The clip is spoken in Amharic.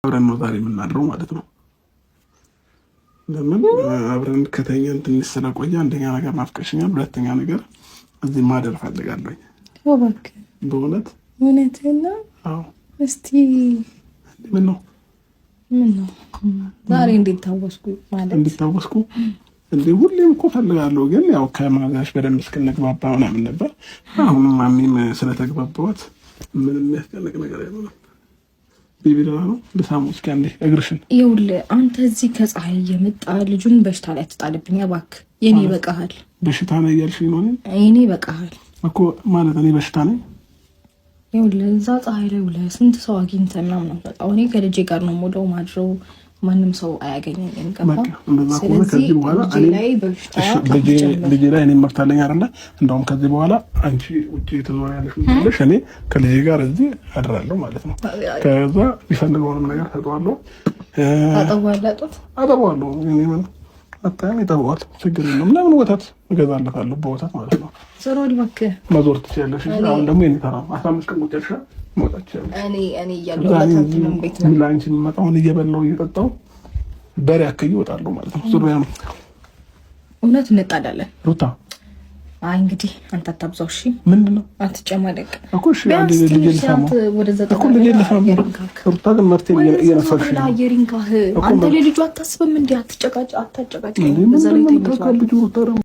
አብረን ነው ዛሬ የምናድረው ማለት ነው። ለምን አብረን ከተኛን ትንሽ ስለቆየ አንደኛ ነገር ናፍቀሽኛል፣ ሁለተኛ ነገር እዚህ ማደር ፈልጋለሁ። እባክህ በእውነት እውነትና አዎ። እስቲ ምን ነው ዛሬ እንዴት ታወስኩ ማለት እንዴት ታወስኩ እንዴ? ሁሌም እኮ ፈልጋለሁ፣ ግን ያው ከማዛሽ በደንብ እስክንግባባ ምናምን ነበር። አሁን ማሚም ስለተግባባሁት ምንም የሚያስጨንቅ ነገር የለም። ቢቢላ ነው ለሳሙስ ካንዴ እግርሽን ይኸውልህ፣ አንተ እዚህ ከፀሐይ እየመጣ ልጁን በሽታ ላይ አትጣልብኝ እባክህ። የኔ ይበቃሃል። በሽታ ነው እያልሽኝ ነው? የኔ ይበቃሃል እኮ ማለት እኔ በሽታ ነኝ? ይኸውልህ፣ እዛ ፀሐይ ላይ ውለህ ስንት ሰው አግኝተህ ምናምን ነው በቃ። እኔ ከልጄ ጋር ነው የምውለው ማድረው፣ ማንም ሰው አያገኘኝም። ገባ? ስለዚህ በኋላ ልጄ ላይ እኔ መብት አለኝ አይደለ? እንደውም ከዚህ በኋላ አንቺ ውጪ ትዞሪያለሽ ማለት እኔ ከልጄ ጋር እዚህ አድራለሁ ማለት ነው። ከዛ ቢፈልገውንም ነገር ሰጠዋለሁ። አጠባዋለሁ። እኔ ምን አጣም ይጠባዋል፣ ችግር የለም። ለምን ወተት እገዛለታለሁ በወተት ማለት ነው። ዞሮል እባክህ መዞር ትችያለሽ። አሁን ደግሞ የኔ ተራ 15 ቀን ቁጭ እኔ እያለሁ ለታንተንም ቤት ነው ላንቺ መጣውን እየበላው እየጠጣው በሬ አከይ ይወጣለሁ ማለት ነው። ዙሪያ ነው እውነት እንጣዳለን ሩታ። አይ እንግዲህ አንተ አታብዛው እሺ። ምንድነው አትጨማደቅ እኮ እሺ። አንዴ ልጅ ልሳማ እኮ ልጅ ልሳማ ሩታ ግን መርቴ እየነፈርሽ ነው። አየሪንካህ አንተ ለልጁ አታስብም እንዴ? አታጨቃጭ በዛ ላይ ተይዟል።